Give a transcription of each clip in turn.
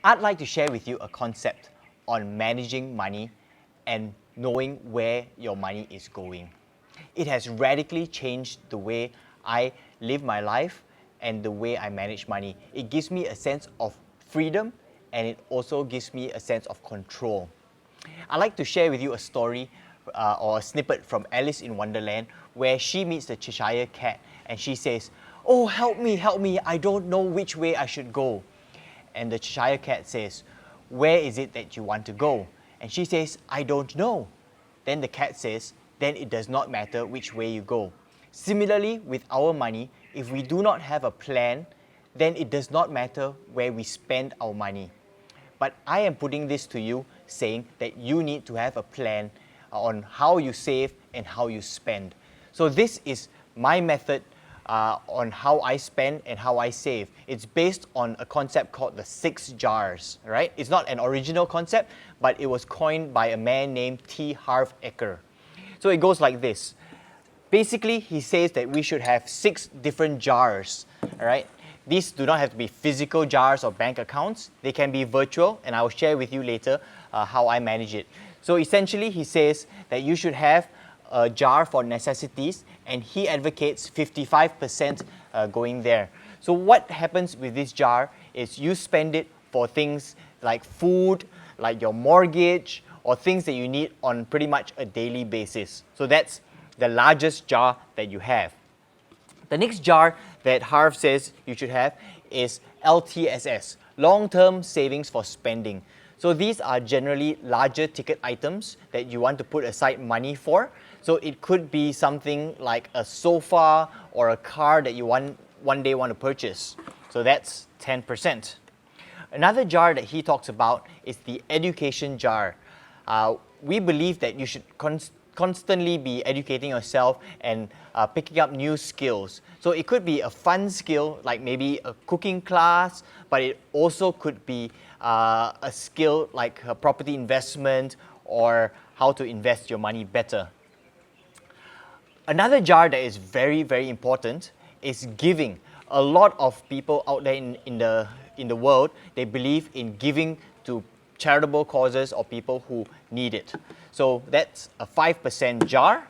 I'd like to share with you a concept on managing money and knowing where your money is going. It has radically changed the way I live my life and the way I manage money. It gives me a sense of freedom and it also gives me a sense of control. I'd like to share with you a story or a snippet from Alice in Wonderland where she meets the Cheshire Cat and she says, "Oh, help me, I don't know which way I should go." And the Cheshire Cat says, "Where is it that you want to go?" And she says, "I don't know." Then the cat says, "Then it does not matter which way you go." Similarly, with our money, if we do not have a plan, then it does not matter where we spend our money. But I am putting this to you saying that you need to have a plan on how you save and how you spend. So this is my method on how I spend and how I save. It's based on a concept called the 6 jars, right? It's not an original concept, but it was coined by a man named T. Harv Eker. So it goes like this. Basically, he says that we should have 6 different jars, all right? These do not have to be physical jars or bank accounts. They can be virtual, and I will share with you later how I manage it. So essentially, he says that you should have a jar for necessities, and he advocates 55% going there. So what happens with this jar is you spend it for things like food, like your mortgage, or things that you need on pretty much a daily basis. So that's the largest jar that you have. The next jar that Harv says you should have is LTSS, long-term savings for spending. So these are generally larger ticket items that you want to put aside money for. So it could be something like a sofa or a car that you one day want to purchase. So that's 10%. Another jar that he talks about is the education jar. We believe that you should constantly be educating yourself and picking up new skills. So it could be a fun skill like maybe a cooking class, but it also could be a skill like property investment or how to invest your money better. Another jar that is very, very important is giving. A lot of people out there in the world, they believe in giving to charitable causes or people who need it. So that's a 5% jar.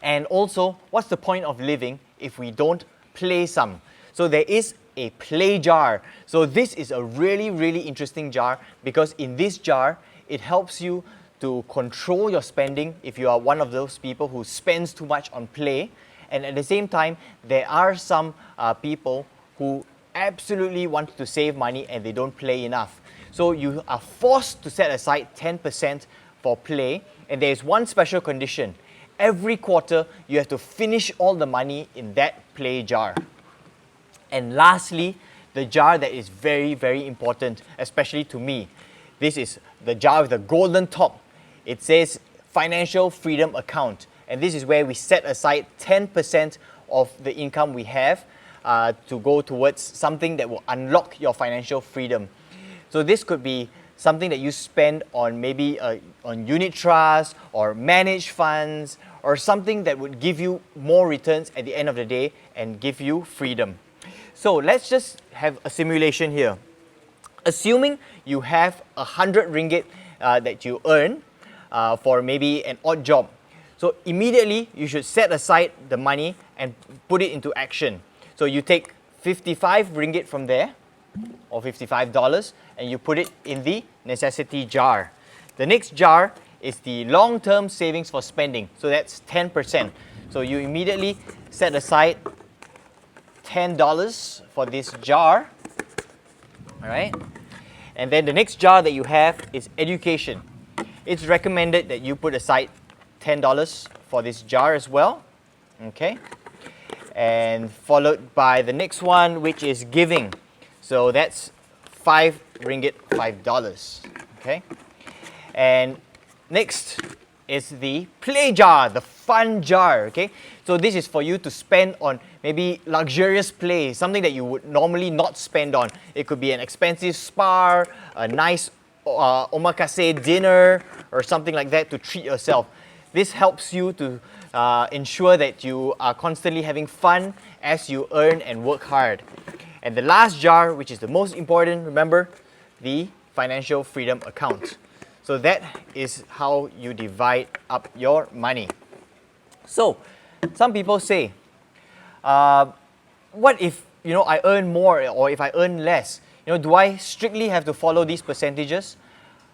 And also, what's the point of living if we don't play some? So there is a play jar. So this is a really, really interesting jar because in this jar, it helps you to control your spending if you are one of those people who spends too much on play. And at the same time, there are some people who absolutely want to save money and they don't play enough. So you are forced to set aside 10% for play, and there is one special condition. Every quarter, you have to finish all the money in that play jar. And lastly, the jar that is very, very important, especially to me. This is the jar with the golden top. It says Financial Freedom Account. And this is where we set aside 10% of the income we have to go towards something that will unlock your financial freedom. So this could be something that you spend on maybe on unit trust or managed funds or something that would give you more returns at the end of the day and give you freedom. So let's just have a simulation here. Assuming you have 100 ringgit that you earn for maybe an odd job. So immediately you should set aside the money and put it into action. So you take 55 ringgit from there or $55 and you put it in the necessity jar. The next jar is the long-term savings for spending. So that's 10%. So you immediately set aside $10 for this jar. All right. And then the next jar that you have is education. It's recommended that you put aside $10 for this jar as well. Okay. And followed by the next one, which is giving. So that's 5 ringgit, $5. Okay. And next is the play jar, the fun jar. Okay. So this is for you to spend on maybe luxurious play, something that you would normally not spend on. It could be an expensive spa, a nice omakase dinner, or something like that to treat yourself. This helps you to ensure that you are constantly having fun as you earn and work hard. And the last jar, which is the most important, remember, the financial freedom account. So that is how you divide up your money. So some people say, what if I earn more or if I earn less? Do I strictly have to follow these percentages?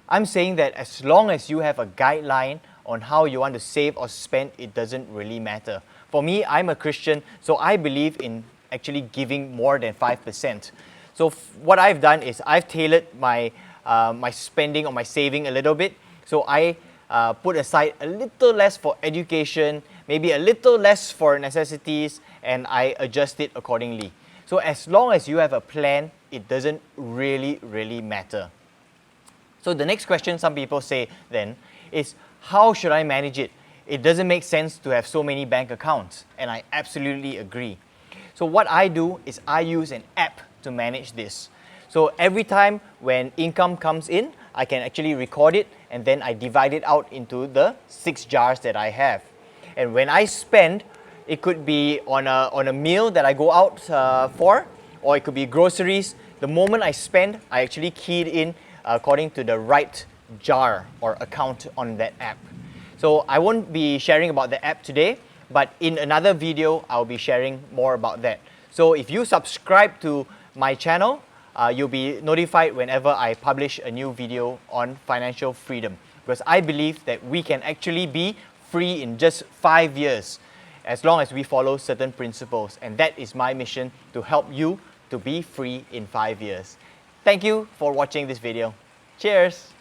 I'm saying that as long as you have a guideline on how you want to save or spend, it doesn't really matter. For me, I'm a Christian, so I believe in actually giving more than 5%. So what I've done is I've tailored my spending or my saving a little bit. So I put aside a little less for education, maybe a little less for necessities, and I adjust it accordingly. So as long as you have a plan, it doesn't really matter. So the next question some people say then is, how should I manage it? It doesn't make sense to have so many bank accounts, and I absolutely agree. So what I do is I use an app to manage this. So every time when income comes in, I can actually record it, and then I divide it out into the 6 jars that I have. And when I spend, it could be on a meal that I go out for, or it could be groceries. The moment I spend, I actually key it in according to the right jar or account on that app. So I won't be sharing about the app today, but in another video, I'll be sharing more about that. So if you subscribe to my channel, you'll be notified whenever I publish a new video on financial freedom, because I believe that we can actually be free in just 5 years as long as we follow certain principles, and that is my mission, to help you to be free in 5 years. Thank you for watching this video. Cheers!